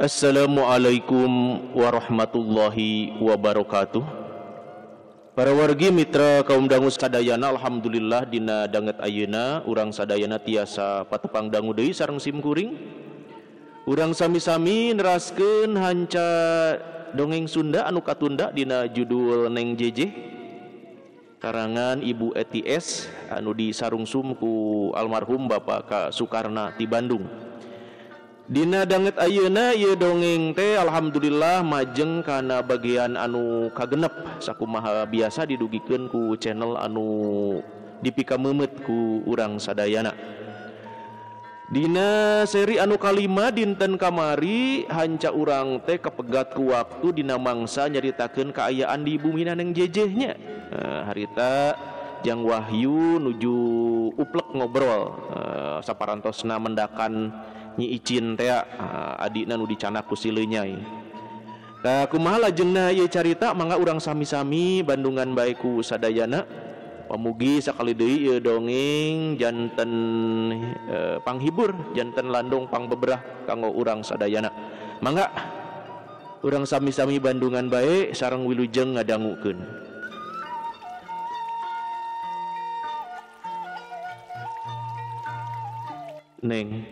Assalamualaikum warahmatullahi wabarakatuh. Para wargi mitra kaum dangu sadayana, alhamdulillah dina danget ayeuna urang sadayana tiasa patepang dangu deui sareng simkuring. Urang sami-sami neraskeun hanca dongeng Sunda anu katunda dina judul Neng Jeje karangan Ibu ETS anu disarungsum ku almarhum Bapak Ka Sukarna ti Bandung. Dina danget ayeuna ieu dongeng teh alhamdulillah majeng kana bagian anu kagenep sakumaha biasa didugikeun ku channel anu dipika meumeut ku urang sadayana. Dina seri anu kalima dinten kamari hanca urang teh kapegat ku waktu dina mangsa nyaritakeun kaayaan di bumina Neng Jejehnya. Harita Jang Wahyu nuju uplek ngobrol saparantosna mendakan Nyi Icin teh adina nu dicanak ku sileunyai. Tah kumaha lajengna ieu carita mangga urang sami-sami bandungan bae ku sadayana. Pamugi sakali deui ieu dongeng janten panghibur, janten landung pangbeberah kanggo urang sadayana. Mangga urang sami-sami bandungan bae sareng wilujeng ngadangukeun. Neng,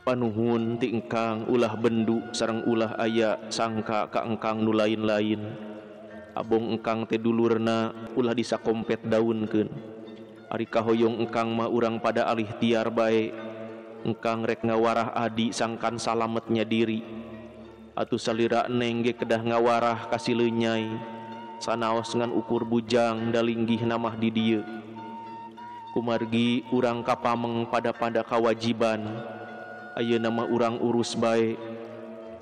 panuhun ti engkang ulah bendu sareng ulah aya sangka ka engkang nu lain-lain. Abong engkang teh dulurna ulah disakompet daunkeun. Ari kahoyong engkang mah urang pada alih tiar bae. Engkang rek ngawarah adi sangkan salametnya diri. Atuh salira neng ge kedah ngawarah ka sileunyai. Sanaos ngan ukur bujang dalinggih namah di dieu. Kumargi urang kapameng pada kawajiban. Ayeuna mah urang urus bae,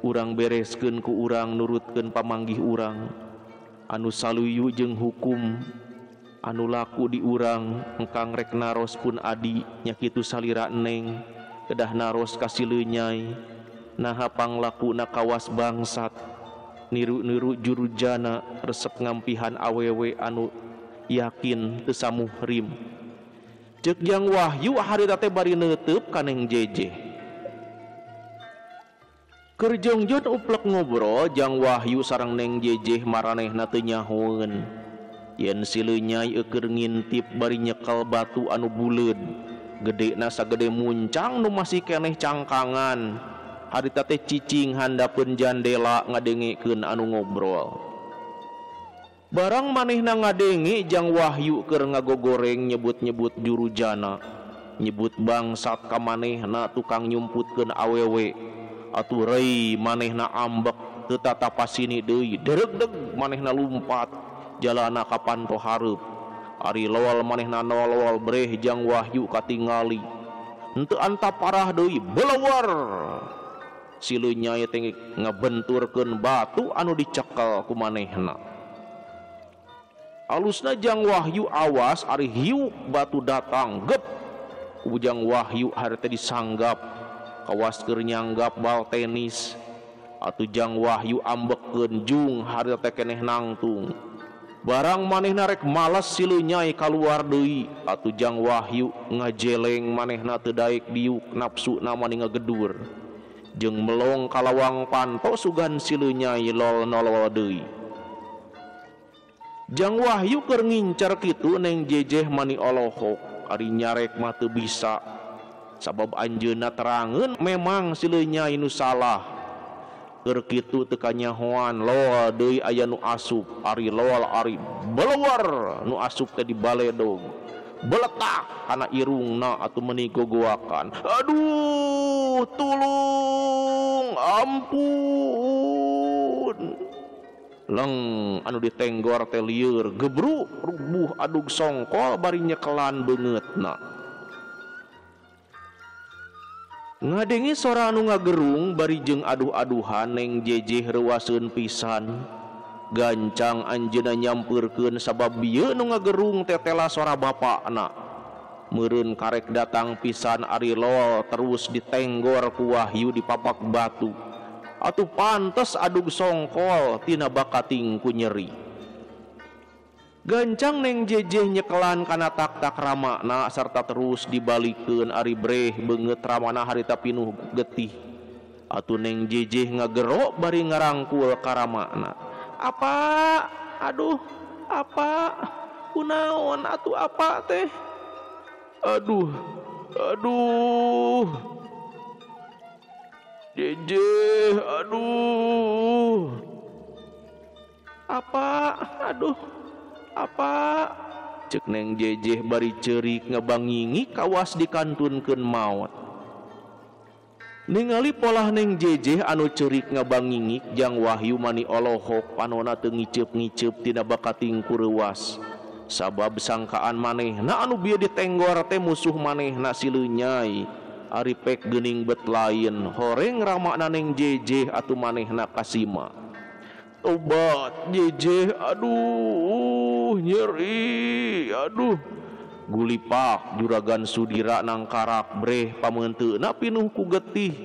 urang bereskeun ku urang nurutkeun pamanggih urang. Anu saluyu jeung hukum anu laku di urang engkang rek naros pun adi nya kitu salira neng kedah naros ka sileunyai. Naha panglakuna kawas bangsat niru-niru jurujana resep ngampihan awewe anu yakin teu samuhrim. Ceuk Jang Wahyu harita teh bari neuteub ka Neng Jeje. Keur jongjot uplek ngobrol Jang Wahyu sareng Neng Jeje maranehna teu nyahoeun. Yen sileunyai keur ngintip bari nyekel batu anu buleud. Gedena sagede muncang nu masih keneh cangkangan. Harita teh cicing handapeun jandela ngadengekeun anu ngobrol. Barang manehna ngadenge Jang Wahyu keur ngagogoreng nyebut-nyebut jurujana. Nyebut bangsat ka manehna tukang nyumputkeun awewe. Atuh rei manehna ambek teu tatapasini deui. Deregdeg manehna lumpat jalana ka panto hareup. Ari lowal manehna nolol breh Jang Wahyu katingali. Henteu anta parah deui belewar. Sileunyai teh ngabenturkeun batu anu dicekel ku manehna. Alusna Jang Wahyu awas ari hiuk batu datang gep ku Jang Wahyu harita disanggap kawas keur nyanggap bal tenis. Atuh Jang Wahyu ambekkeun jung harita teh keneh nangtung. Barang manehna rek males sileunyai kaluar deui. Atuh Jang Wahyu ngajeleng manehna teu daek diuk napsuna mani ngagedur. Jeung melong kalawang panto sugan sileunyai lol nolol deui. Jang Wahyu keur ngincar kitu Neng Jejeh mani olohok. Ari nyarek mah teu bisa. Sabab anjeunna terangeun memang sileunyai nu salah. Keur kitu teu kanyahoan loal deui aya nu asup. Ari loal ari belewar nu asup teh dibaledog. Beletak kana irungna atuh meuni gogoakan. Aduh, tulung, ampun. Leng anu ditenggor teh lieur gebruk rubuh adug songkol bari nyekelan beungeutna. Ngadengi sora anu ngagerung bari jeung aduh-aduhan Neng Jejeh reuaseun pisan. Gancang anjeunna nyampeurkeun sabab bieu nu ngagerung teh tela sora bapakna. Meureun karek datang pisan ari lol terus ditenggor ku Wahyu di papak batu. Atuh pantes adug songkol tina bakating ku nyeri. Gancang Neng Jejeh nyekelan kana tak-tak ramana sarta terus dibalikeun ari breh beungeut ramana harita pinuh getih. Atuh Neng Jejeh ngagerok bari ngarangkul karamakna. Apa? Aduh, apa? Kunaon atuh apa teh? Aduh, aduh. Jejeh, aduh. Apa? Aduh, apa? Cek Neng Jejeh bari ceurik ngabangingi kawas dikantunkeun maot. Ningali pola Neng Jejeh anu ceurik ngabangingi Jang Wahyu mani olohok panona teu ngiceup-ngiceup tina bakating kureuwas. Sabab sangkaan manehna anu bieu ditenggor teh musuh manehna si Leunyai. Ari pek geuning bet lain horeng ramakna Neng Jejeh atuh manehna kasima. Tobat Jejeh, aduh nyeri, aduh. Gulipak juragan Sudira nangkarak breh pameunteuna pinuh ku getih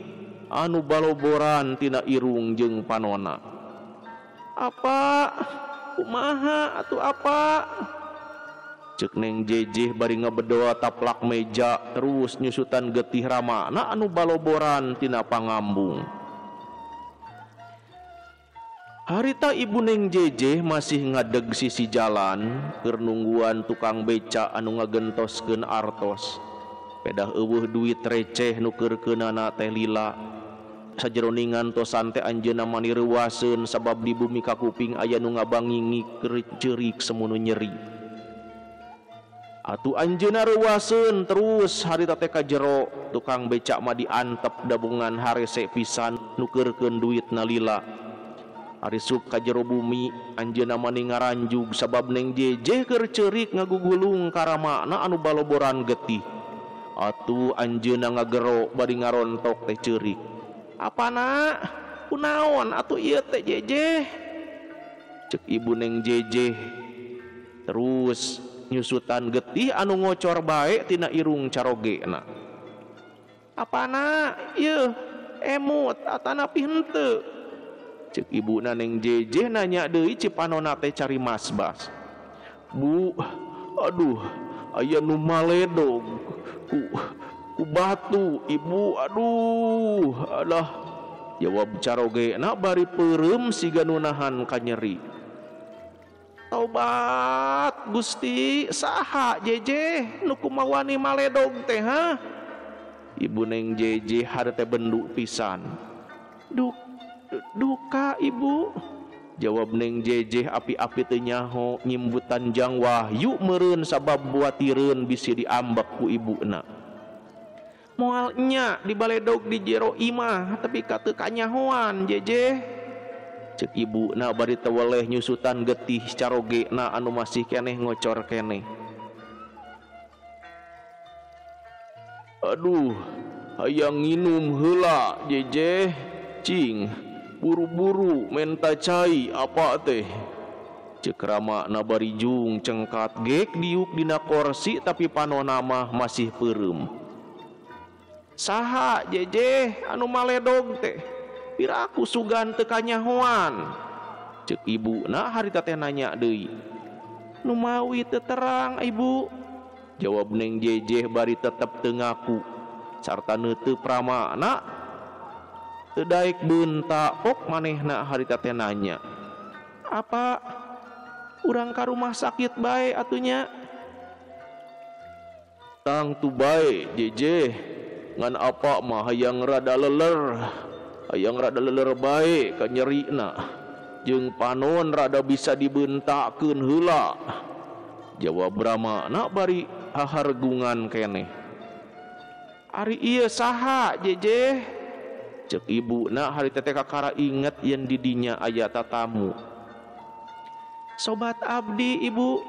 anu baloboran tina irung jeung panona. Apa? Kumaha atuh apa? Cek Neng Jejeh bari ngabedoa taplak meja terus nyusutan getih ramakna anu baloboran tina pangambung. Harita ibu Neng Jejeh masih ngadeg sisi jalan keur nungguan tukang beca anu ngagentoskeun artos. Pedah eueuh duit receh nu keurkeunana teh lila. Sajeroningan tosan teh anjeunna mani reuwaseun sabab di bumi kakuping aya nu ngabangingi keur ceurik semunu nyeri. Atuh anjeunna reuwaseun terus harita teh ka jero tukang beca mah diantep dabungan harese pisan nukeurkeun duitna lila. Ari suk ka jero bumi anjeunna mani ngaranjug sabab Neng Jejeh keur ceurik ngagugulung karamakna anu baloboran getih. Atuh anjeunna ngagero bari ngarontok teh ceurik. Apana? Kunaon atuh ieu teh Jejeh? Cek ibu Neng Jejeh terus nyusutan getih anu ngocor bae tina irung carogena. Apana ieu? Emut atanapi henteu? Cek ibuna Neng Jejeh nanya deui cipanona teh cari masbas. Bu, aduh, aya nu maledog ku batu ibu, aduh, alah. Jawab carogena bari peureum siga nu nahan ka nyeri. Tobat Gusti, saha Jejeh nu kumawani maledog teh ha? Ibu Neng Jejeh hade teh bendu pisan. Duka ibu, jawab Neng Jejeh api-api teu nyaho nyimbutan Jang Wahyu meureun sabab buatireun bisi diambek ku ibuna. Moal nya dibaledog di jero imah tapi ka teu kanyahoan Jejeh. Cek ibuna bari teu weleh nyusutan getih carogena anu masih keneh ngocor keneh. Aduh, hayang nginum heula Jejeh, cing. Buru-buru menta cai apa teh? Cek ramakna bari jung cengkat gek diuk dina kursi tapi panona mah masih peureum. Saha Jejeh anu maledog teh? Piraku sugan teu kanyahoan. Cek ibuna harita teh nanya deui. Nu mawi teu terang ibu. Jawab Neng Jejeh bari tetep teu ngaku. Sarta neuteup ramakna teu daek beunta pok manehna harita teh nanya. Apa urang ka rumah sakit bae atunya? Tang tu bae Jejeh, ngan apa mah hayang rada leler. Hayang rada leler bae ka nyerina. Jeung panon rada bisa dibeuntakeun heula. Jawab ramakna bari hahargungan keneh. Ari ieu saha Jejeh? Cek ibuna harita teh kakara inget yen di dinya aya tatamu. Sobat abdi ibu,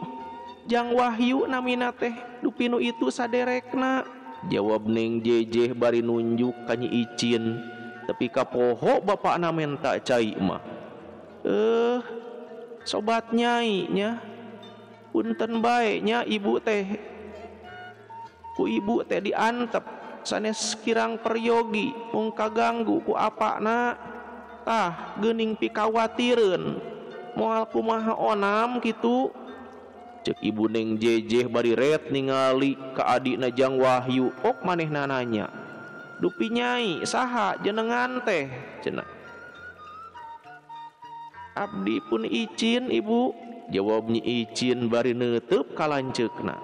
Jang Wahyu namina teh dupinu itu saderekna. Jawab Neng Jejeh bari nunjuk ka Nyi Icin, tapi ka poho bapakna menta cai mah. Sobat Nyai nya. Punten bae nya ibu teh. Ku ibu teh diantep sanes kirang peryogi mung kaganggu ku apana. Tah geuning pikawatireun moal kumaha onam kitu. Cek ibu Neng Jejeh bari ret ningali ka adina Jang Wahyu. Ok manehna nanya. dupi nyai saha jenengan teh cenah. Abdi pun izin ibu, jawab Nyi Icin bari neuteub ka lanceukna.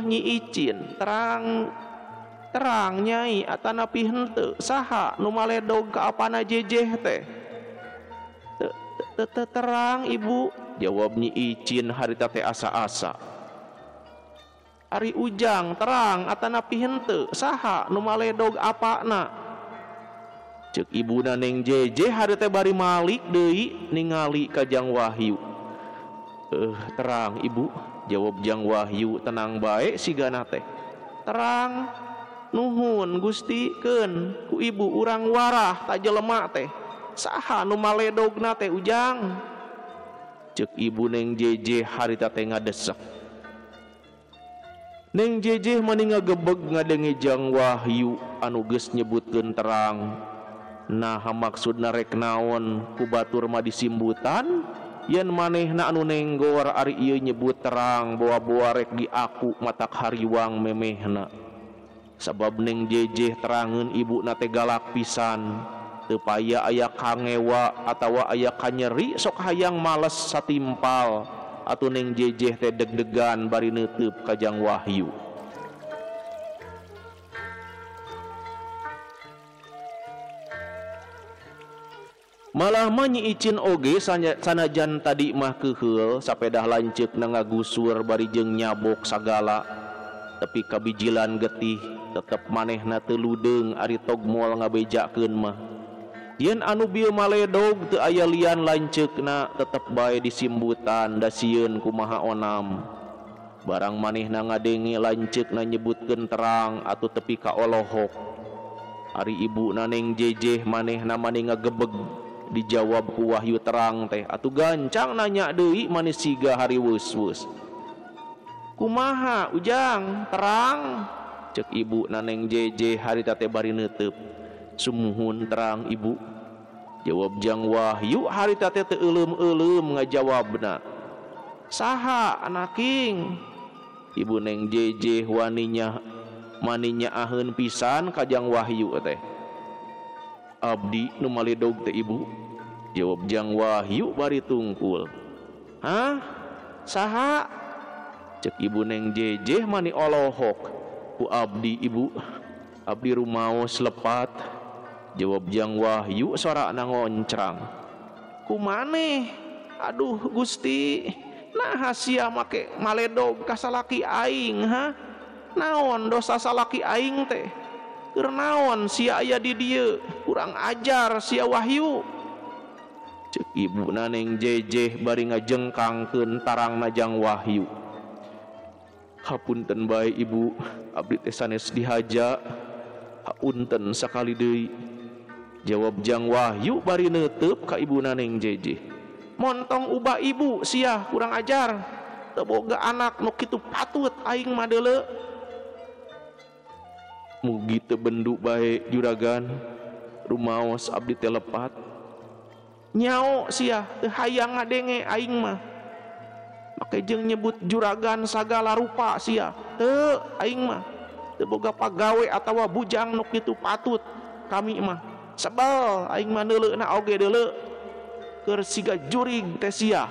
Nyi Icin terang nyai atanapi henteu saha nu maledog ka apana jejeh teh. Terang ibu, jawab Nyi Icin harita teh asa-asa. Ari Ujang terang atanapi henteu saha nu maledog apana. Ceuk ibuna Neng Jeje hari teh bari malik deui ningali ka Jang Wahyu. Terang ibu, jawab Jang Wahyu tenang bae sigana teh. Terang, nuhun Gusti keun ku ibu urang warah ta jelema teh. Saha nu maledogna teh Ujang? Ceuk ibu Neng Jeje harita teh ngadesek. Neng Jeje mani ngagebeg ngadengi Jang Wahyu anu geus nyebutkeun terang. Nah maksudna rek naon ku batur mah disimbutan yen manehna anu nenggor ari ieu nyebut terang boa-boa rek diaku matak hariwang memehna. Sabab Neng Jeje terangeun ibuna teh galak pisan, teu paya aya kangewa atawa aya kanyeri sok hayang males satimpal atuh Neng Jeje teh deg-degan bari neuteub ka Jang Wahyu. Malah mah Nyi Icin oge sanajan tadi mah keuheul sapedah lanceukna ngagusur bari jeung nyabok sagala, tapi kabijilan getih tetep manehna teu ludeung ari togmol ngabejakeun mah. Yen anu bieu maledog teu aya lian lanceukna tetep bae disimbutan da sieun kumaha onam. Barang manehna ngadengi lanceukna nyebutkeun terang atuh tepi ka olohok. Ari ibuna Neng Jeje manehna mani ngagebeg dijawab ku Wahyu terang teh atuh gancang nanya deui manis siga hari weus-weus. Kumaha Ujang terang? Cek ibu Neng Jeje harita teh bari neuteub. Sumuhun terang ibu, jawab Jang Wahyu harita teh teu euleum-euleum ngajawabna. Saha anaking? Ibu Neng Jeje waninya maninya aheun pisan ka Jang Wahyu teh. Abdi nu maledog teh ibu, jawab Jang Wahyu bari tungkul. Hah? Saha? Cek ibu Neng Jeje mani olohok ku abdi ibu. Abdi rumaos lepat, jawab Jang Wahyu sorana ngoncrang. Kumaneh? Aduh Gusti, nah sia make maledog ka salaki aing ha? Naon dosa salaki aing teh? Keur naon sia aya di dieu? Kurang ajar sia Wahyu. Ceuk ibuna Neng Jeje bari ngajengkangkeun tarangna Jang Wahyu. Hapunten bae ibu, abdi teh sanes dihaja. Hapunten sakali deui, jawab Jang Wahyu bari neuteub ka ibuna Neng Jeje. Montong ubah ibu sia kurang ajar, teu boga anak nu kitu patut aing mah deuleu. Mugi teu bendu bae juragan, rumaos abdi teh lepat. Nyao sia teu hayang ngadenge aing mah. Make jeung nyebut juragan sagala rupa sia. Teu aing mah teu boga pagawe atawa bujang nu kitu patut kami mah. Sebel aing mah neuleuna oge deuleu. Keur siga jurig teh sia.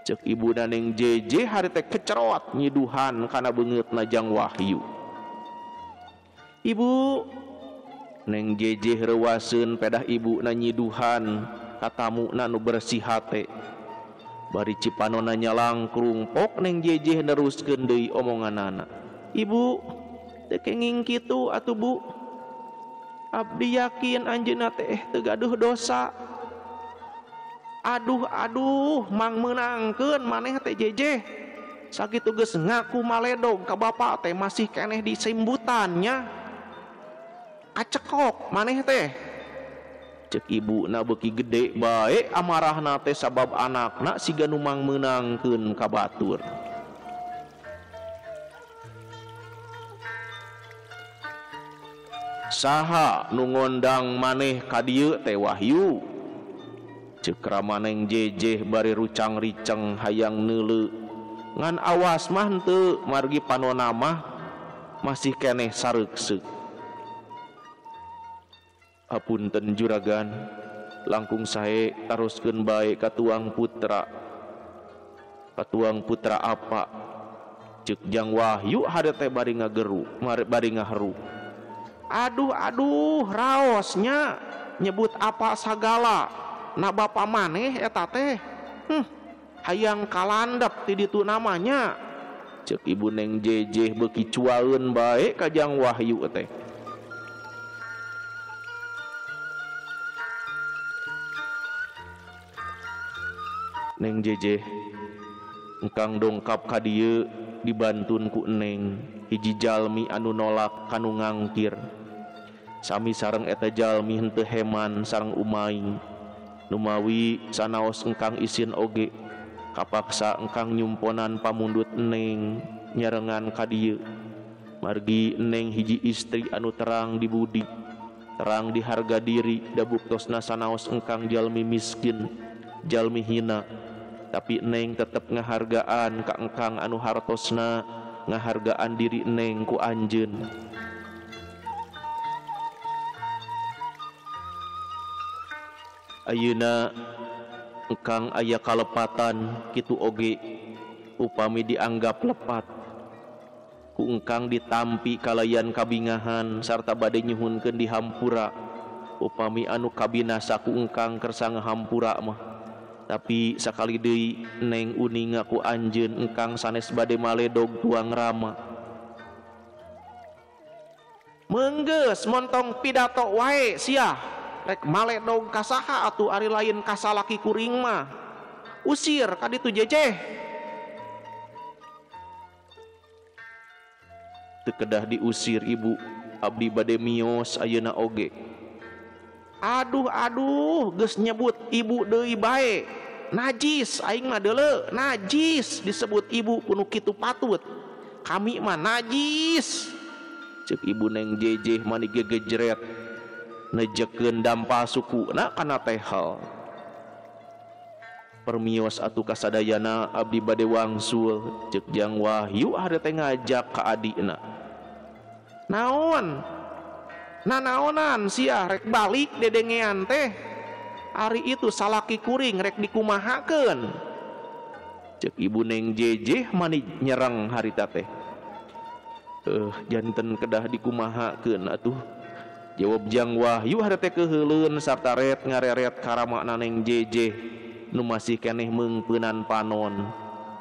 Ceuk ibuna Neng Jeje hari teh kecerot nyiduhan kana beungeutna Jang Wahyu. Ibu, Neng Jeje reuwaseun pedah ibu na nyiduhan ka tamuna nu bersih hate. Bari cipanonna nyalangkrung pok Neng Jeje neruskeun deui omonganana. Ibu, teu kenging kitu atuh Bu. Abdi yakin anjeunna teh teu gaduh dosa. Aduh, mang meunangkeun maneh teh Jeje. Sakitu geus ngaku maledog ka bapa teh masih keneh disimbutannya. Acekok maneh teh. Cek ibu na beuki gede bae amarahna teh sabab anakna siga nu mang meunangkeun ka batur. Saha nu ngondang maneh ka dieu teh Wahyu? Ceuk rama Neng Jeje bari rucang-riceng hayang neuleu. Ngan awas mah henteu margi panonna mah masih keneh sareksek. Hapunten juragan, langkung sae taroskeun bae ka tuang putra. Katuang putra apa? Ceuk Jang Wahyu hade teh bari ngageru, bari ngaharu. Aduh raosnya nyebut apa sagala. Na bapa maneh eta teh. Hayang kalandap ti ditu namanya. Ceuk ibu Neng Jejeh beuki cuaeun bae ka Jang Wahyu teh. Neng Jejeh, engkang dongkap ka dieu dibantun ku Neng, hiji jalmi anu nolak kanu ngangkir. Sami sareng eta jalmi henteu heman sareng umaing. Numawi sanaos engkang isin oge, kapaksa engkang nyumponan pamundut Neng nyarengan ka dieu. Margi Neng hiji istri anu terang di budi, terang di harga diri, da buktosna sanaos engkang jalmi miskin, jalmi hina. Tapi Neng tetep ngahargaan ka engkang anu hartosna, ngahargaan diri Neng ku anjeun. Ayeuna engkang aya kalepatan kitu oge, upami dianggap lepat ku engkang ditampi kalayan kabingahan sarta bade nyuhunkeun di hampura, upami anu kabinasa ku engkang kersa ngahampura mah. Tapi sakali deui Neng uninga ku anjeun engkang sanes bade maledog tuang rama. Meunggeus montong pidato wae sia, rek maledog ka saha atuh ari lain ka salaki kuring mah. Usir ka ditu Jejeh. Teu kedah diusir ibu, abdi bade miyos ayeuna oge. Aduh geus nyebut ibu deui bae. Najis aing mah deuleu, najis disebut ibu kudu kitu patut. Kami mah najis. Ceuk ibu Neng Jejeh mani gegejret nejekeun dampal sukuna kana teh hal. Permios atuh kasadayana abdi bade wangsul. Ceuk Jang Wahyu hade teh ngajak ka adina. Naon? Nanaonan sia rek balik dedengean teh. Ari itu salaki kuring rek dikumahakeun. Ceuk ibu Neng Jejeh mani nyerang harita teh. Janten kedah dikumahakeun atuh. Jawab Jang Wahyu hade teh keheuleun sarta ret ngareret karamana Neng Jejeh nu masih keneh meungpeunan panon.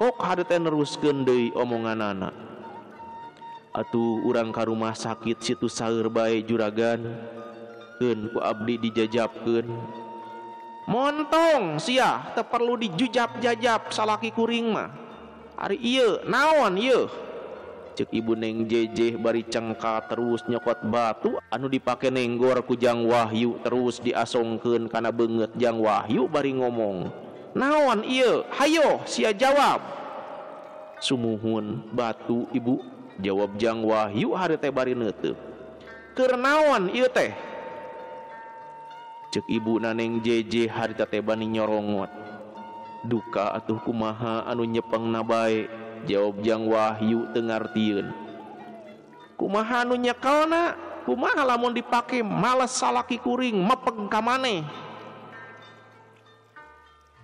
Pok hade teh neruskeun deui omonganana. Atuh urang ka rumah sakit situ saeur bae juragan. Keun ku abdi dijajabkeun. Montong sia teu perlu dijujab-jajab salaki kuring mah. Ari ieu naon ieu? Ceuk ibu Neng Jejeh bari cengka terus nyokot batu anu dipake nenggor ku Jang Wahyu terus diasongkeun kana beungeut Jang Wahyu bari ngomong. Naon ieu? Hayo sia jawab. Sumuhun batu ibu, jawab Jang Wahyu hade teh bari neuteub. Keur naon ieu teh? Ceuk ibu Neng Jejeh harita teh bani nyorongot. Duka atuh kumaha anu nyepengna bae, jawab Jang Wahyu teu ngartieun. Kumaha anu nyekelna? Kumaha lamun dipake males salaki kuring mepeg ka maneh?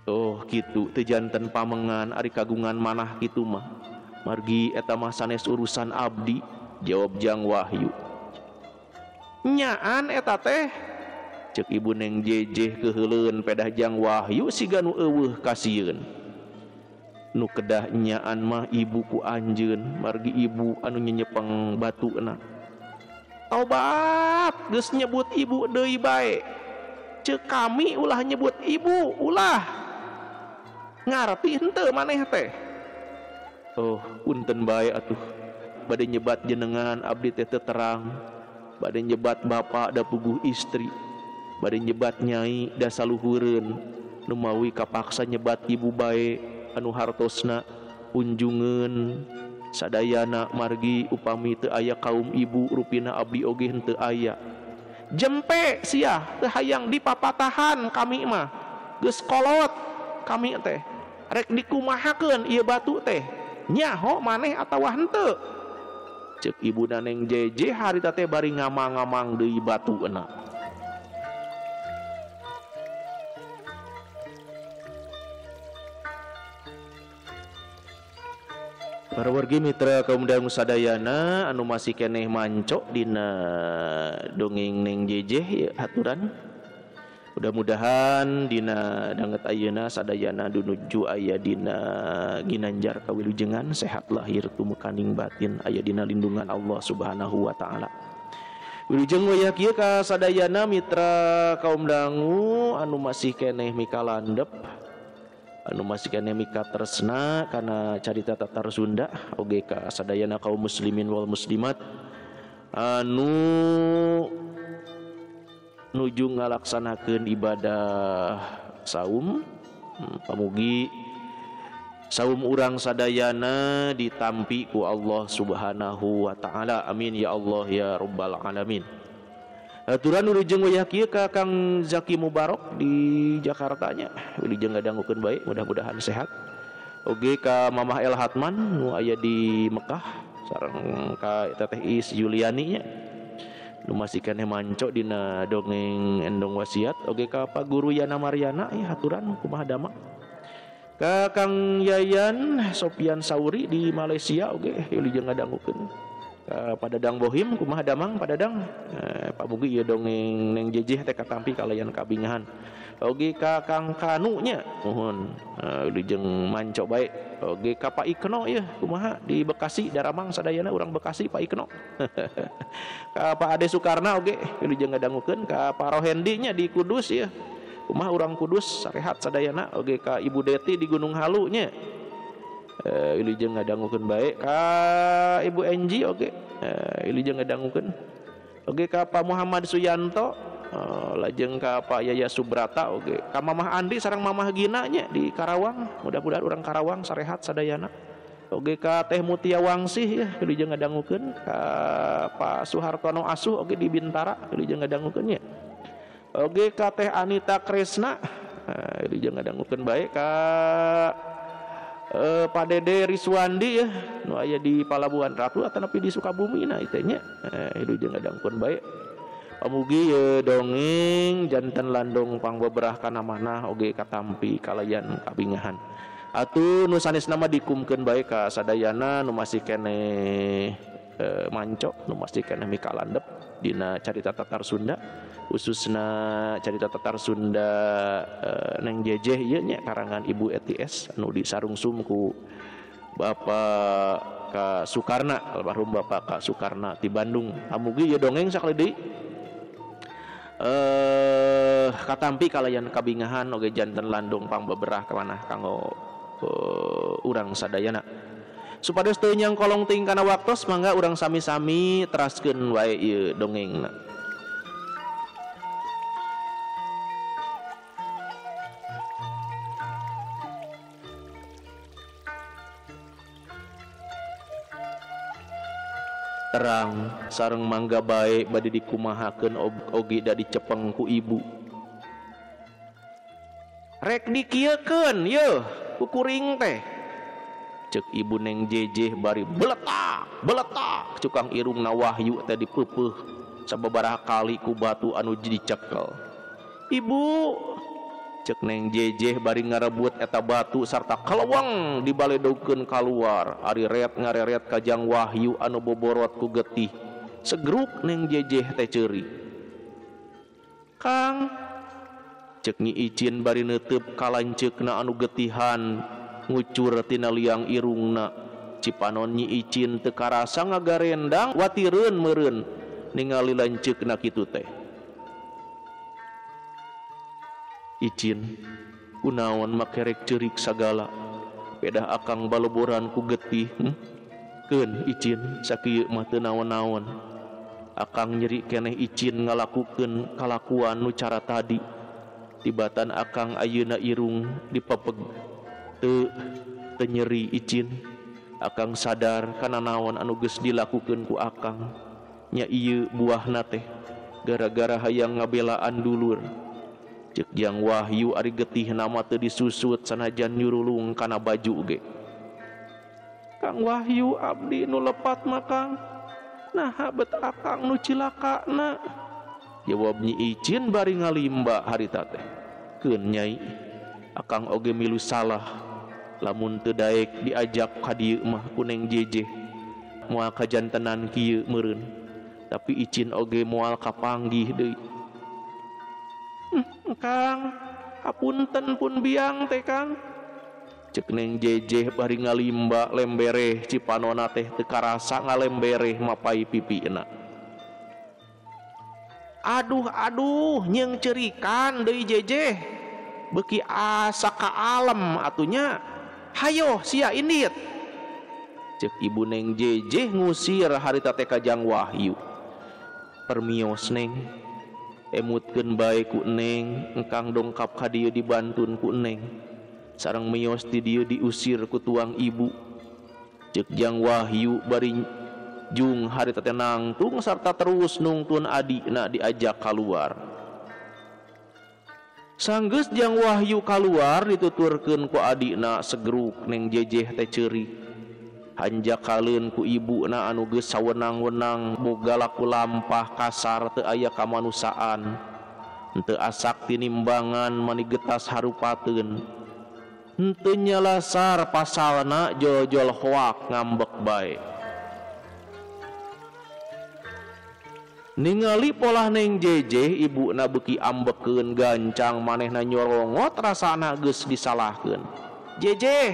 Oh kitu teu janten pamengan ari kagungan manah kitu mah. Margi eta mah sanes urusan abdi, jawab Jang Wahyu. Nyaan eta teh? Ceuk ibu Neng Jejeh keheuleun pedah Jang Wahyu siga nu eueuh kasieun. Nu kedah nyaan mah ibu ku anjeun, margi ibu anu nyenyepeng batuna. Tobat geus nyebut ibu deui bae. Ceuk kami ulah nyebut ibu ulah. Ngarti henteu maneh teh? Oh punten bae atuh. Bade nyebat jenengan abdi teh teu terang. Bade nyebat bapa da puguh istri. Bade nyebat nyai da saluhureun. Nu mawi kapaksa nyebat ibu bae anu hartosna unjungeun sadayana margi upami teu aya kaum ibu rupina abdi oge henteu aya. Jempe sia teu hayang dipapatahan kami mah. Geus kolot kami teh. Rek dikumahakeun ieu batu teh. Nyaho maneh atawa henteu? Cek ibuna Neng JJ harita teh bari ngamang-ngamang deui batueuna. Para wargi mitra kaum dangu sadayana anu masih keneh manco dina dongeng Neng JJ ya haturan. Mudah-mudahan dina danget ayeuna sadayana dunuju aya dina ginanjar kawilujengan sehat lahir tumekaning batin aya dina lindungan Allah Subhanahu wa taala. Wilujeng wayah kieu ka sadayana mitra kaum dangu anu masih keneh mika landep, anu masih keneh mika tresna kana carita Tatar Sunda oge ka sadayana kaum muslimin wal muslimat anu nuju ngalaksanakeun ibadah saum. Pamugi saum urang sadayana ditampi ku Allah Subhanahu wa taala. Amin ya Allah ya rabbal alamin. Aturan wilujeng wayah kieu ka Kang Zaki Mubarok di Jakarta nya. Wilujeng ngadangukeun bae mudah-mudahan sehat. Oge ka Mamah El Hatman nu aya di Mekah sareng ka Teteh Is Juliani nya. Nu masih keneh manco dina dongeng endong wasiat oge ka Pak Guru Yana Maryana ya haturan kumaha dama. Ka Kang Yayan Sopian Sauri di Malaysia oge wilujeng ngadangukeun. Ka Padadang Bohim kumaha damang Padadang. Pak Mugi ieu dongeng Neng JJ teh katampi kalayan kabingahan. Oge ka Kang Kanu nya nuhun. Wilujeng manco bae. Oge ka Pak Ikno ya kumaha di Bekasi Daramang sadayana urang Bekasi Pak Ikno. Ka Pak Ade Sukarna oge wilujeng ngadangukeun. Ka Pak Rohendi nya di Kudus ya kumaha urang Kudus sarehat sadayana. Oge ka Ibu Deti di Gunung Halu nya wilujeng ngadangukeun bae. Ka Ibu Enji oge wilujeng ngadangukeun. Oge ka Pak Muhammad Suyanto lajeng ka Pak Yaya Subrata oge ka Mamah Andi sareng Mamah Gina nya di Karawang. Mudah-mudahan urang Karawang sarehat sadayana. Oge ka Teh Mutia Wangsih ya wilujeng ngadangukeun. Ka Pak Suhartono Asuh oge di Bintara wilujeng ngadangukeun nya. Oge ka Teh Anita Kresna wilujeng ngadangukeun bae. Ka Pak Dede Riswandi ya nu aya di Palabuhan Ratu atanapi di Sukabumi na ieu nya wilujeng ngadangukeun bae. Pamugi dongeng janten landong pangbeberah kana manah oge katampi kalayan kabingahan. Atuh nu sanesna mah dikumkeun bae ka sadayana nu masih keneh manco, nu masih keneh mika landep dina carita Tatar Sunda, khususna carita Tatar Sunda Neng JJ ieu nya karangan Ibu ETS anu disarungsum ku Bapak Ka Sukarna, almarhum Bapak Ka Sukarna ti Bandung. Pamugi ieu dongeng sakali deui katampi kalayan kabingahan oge janten landung pangbeberah kamanah kanggo urang sadayana. Supados teu nyang kolong ting kana waktos mangga urang sami-sami teraskeun wae ieu dongengna. Terang sareng mangga bae bade dikumahakeun oge da dicepeng ku ibu. Rek dikieukeun yeuh ku kuring teh. Ceuk ibu Neng JJ bari beletak cukang irungna Wahyu teh dipeupeuh sababaraha kali ku batu anu dicekel. Ibu ceuk Neng JJ bari ngarebut eta batu sarta kaleweng dibaledogkeun kaluar. Ari ret ngareret ka Jang Wahyu anu boborot ku getih. Segruk Neng JJ teh ceuri. Kang ceuk Nyi Icin bari neuteub kalanceukna anu getihan ngucur tina liang irungna. Cipanon Nyi Icin teu karasa ngagarendang watireun meureun ningali lanceukna kitu teh. Icin kunaon make rek ceurik sagala pedah akang baloboran ku getih. Keun Icin sakieu mah teu naon-naon. Akang nyeri keneh Icin ngalakukeun kalakuan nu cara tadi. Tibatan akang ayeuna irung dipepeg teu nyeri Icin. Akang sadar kana naon anu geus dilakukeun ku akang. Nya ieu buahna teh gara-gara hayang ngabelaan dulur. Ceuk Jang Wahyu ari getih nama teu disusut sanajan nyurulung kana baju ge. Kang Wahyu abdi nu lepat mah Kang. Nah bet akang nu cilakana. Jawab Nyi Icin bari ngalimba harita teh. Keun Nyai, akang oge milu salah lamun teu daek diajak ka dieu mah ku Neng Jeje moal kajantenan kieu meureun. Tapi Icin oge moal kapanggih deui. Kang, hapunten pun biang teh Kang. Cek Neng Jeje bari ngalimba lembereh cipanona teh teu karasa ngalembereh mapai pipina. Aduh nyeng cerikan deui Jeje. Beuki asa ka alam atunya. Hayo sia indit. Cek ibu Neng Jeje ngusir harita teh ka Jang Wahyu. Permios Neng, emutkeun bae ku Neng, engkang dongkap ka dieu dibantun ku Neng. Sareng mios di dieu diusir ku tuang ibu. Cek Jang Wahyu bari jung harita teh nangtung sarta terus nungtun adina diajak kaluar. Sanggeus Jang Wahyu kaluar dituturkeun ku adina segeruk Neng Jeje teh ceurik. Hanjakaleun ku ibuna anu geus sawenang-wenang boga laku lampah kasar teu aya kamanusaan. Henteu asak tinimbangan mani getas harupateun. Henteu nyalasar pasalna jol-jol hoak ngambek bae. Ningali polah Neng Jeje ibuna beuki ambekeun gancang manehna nyorongot rasana geus disalahkeun. Jeje,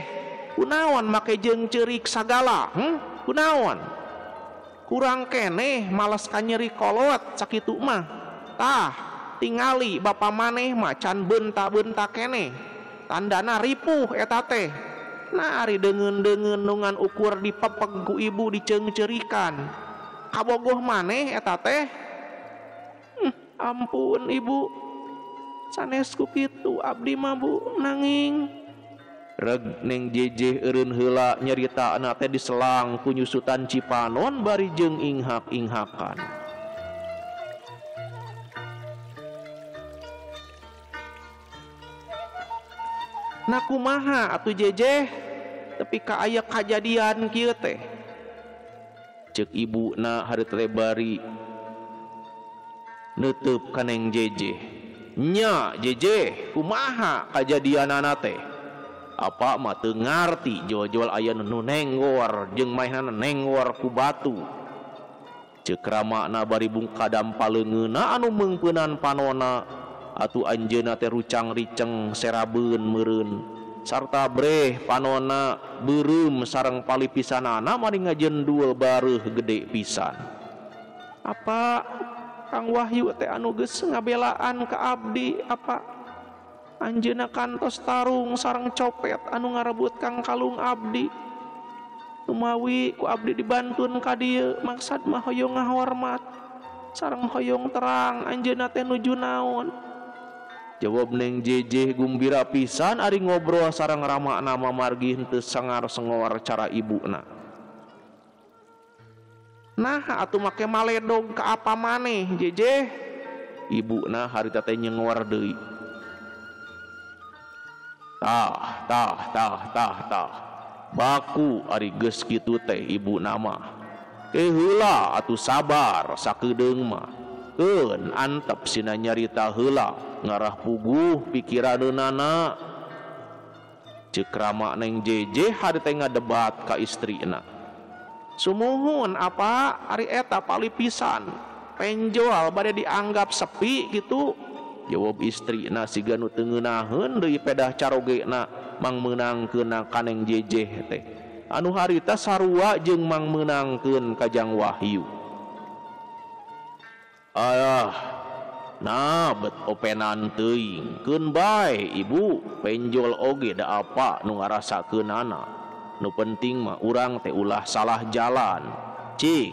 kunaon make jeung ceurik sagala? Kunaon? Kurang keneh males ka nyeri kolot sakitu mah. Tah, tingali bapa maneh mah can beunta-beunta keneh. Tandana ripuh eta teh. Nah ari deungeun-deungeun nungan ukur dipepeg ku ibu diceung-ceurikan. Kabogoh maneh eta teh. Ampun ibu. Sanesku kitu abdi mah Bu nanging. Reg Neng Jeje eureun heula nyaritaana teh diselang ku nyusutan Cipanon bari jeung inghak-inghakan. Nah kumaha atuh Jeje tapi ka aya kajadian kieu teh. Cek ibuna harita teh bari neuteub ka Neng Jeje. Nya Jeje, kumaha kajadianana teh? Apa mah teu ngarti jol-jol aya nu nenggor jeung maehna nenggor ku batu. Cek ramakna bari bungkadam paleungeuna anu meungpeunan panona. Atuh anjeunna teh rucang-riceng serabeun meureun sarta breh panona beureum sareng palipisanana mari ngajendul bareuh gede pisan. Apa Kang Wahyu teh anu geus ngabelaan ka abdi apa anjeunna kantos tarung sareng copet anu ngarebut Kang Kalung abdi. Tumawi ku abdi dibantun ka dieu maksad mah hoyong ngahormat sareng hoyong terang anjeunna teh nuju naon. Jawab Neng Jeje gumbira pisan ari ngobrol sareng ramakna mamargi henteu sangar-sengor cara ibuna. Nah atuh make maledog ka apa maneh Jeje? Ibuna harita teh nyengor deui. Tah. Baku ari geus kitu teh ibuna mah. Heula atuh sabar sakedeung mah. Keun antep sina nyarita heula. Ngarah puguh pikiraneunana. Ceuk rama Neng Jeje harita ngadebat ka istrina. Sumuhun apa ari eta palipisan penjol bade dianggap sepi gitu. Jawab istrina siga nu teu ngeunaheun deui pedah carogena mangmeunangkeun ka Neng Jeje teh. Anu harita sarua jeung mangmeunangkeun ka Jang Wahyu. Nah bet openan teuing keun bae ibu penjol oge da apa nu ngarasakeunana. Nu penting mah urang teh ulah salah jalan. Cing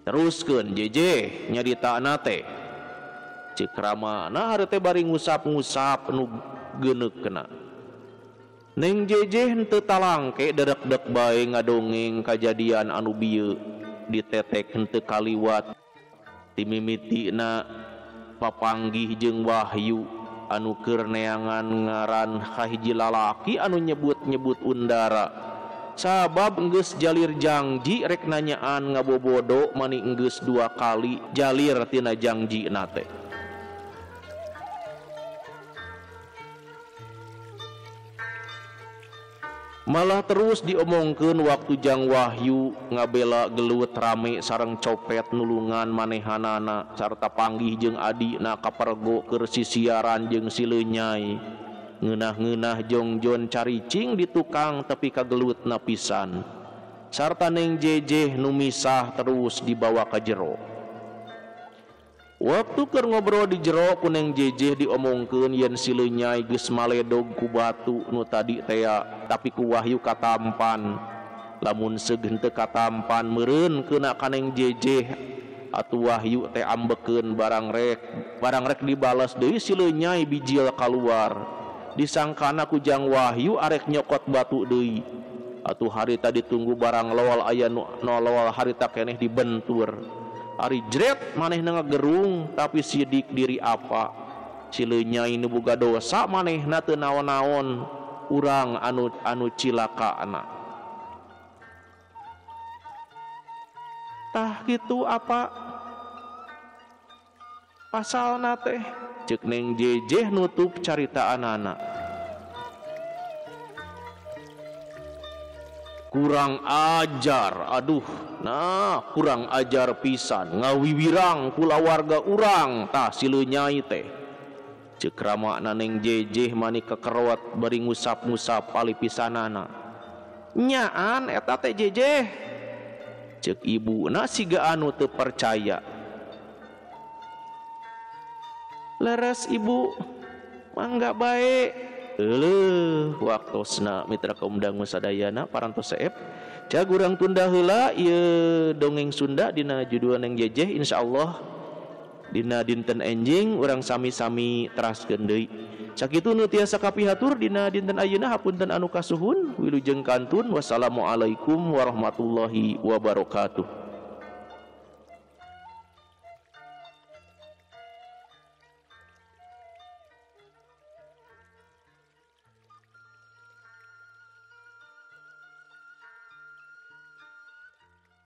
teruskeun Jeje nyaritaana teh. Cik ramana hareup teh bari ngusap-ngusap nu geuneukna. Neng Jeje henteu talangke derek-dek bae ngadongeng kajadian anu bieu ditetek henteu kaliwat. Timimitina papanggih jeung Wahyu anu keur neangan ngaran kahiji lalaki anu nyebut-nyebut Undara sabab enggeus jalir janji rek nanyaan ngabobodo mani enggeus 2 kali jalir tina janji nate. Malah terus diomongkeun waktu Jang Wahyu ngabela gelut rame sareng copet nulungan manehanana sarta panggih jeung adina kapergo keur sisiaran jeung sileunyai ngeunah-ngeunah jongjon caricing di tukang tepi kagelutna pisan sarta Neng Jejeh nu misah terus dibawa ka jero. Waktu keur ngobrol di jero ku Neng Jejeh diomongkeun yen sileunyai geus maledog ku batu nu tadi tea tapi ku Wahyu katampan. Lamun seug henteu katampan meureun keuna ka Neng Jejeh atuh Wahyu teh ambekeun barang rek dibales deui sileunyai bijil kaluar. Disangkana ku Jang Wahyu arek nyokot batu deui. Atuh harita ditunggu barang lowal aya nu lowal harita keneh dibentur. Ari jret manehna ngagerung tapi sidik diri apa sileunyai nu boga dosa manehna teu naon-naon urang anu cilakaana. Tah kitu apa pasalna teh ceuk Neng Jejeh nutup caritaanana. Kurang ajar, aduh, nah kurang ajar pisan, ngawiwirang pula warga urang, tah sileunyai teh. Ceuk ramakna Neng Jejeh mani kekerot bari ngusap-ngusap palipisanana. Nyaan eta teh Jejeh. Ceuk ibuna siga anu teu percaya. Leres ibu, mangga bae. Waktosna mitra kaum dangu sadayana parantos saeb cag urang tunda heula ieu dongeng Sunda dina judul Neng Jejeh insyaallah dina dinten enjing urang sami-sami teraskeun deui sakitu nu tiasa kapihatur dina dinten ayeuna hapunten anu kasuhun wilujeng kantun wassalamualaikum warahmatullahi wabarakatuh.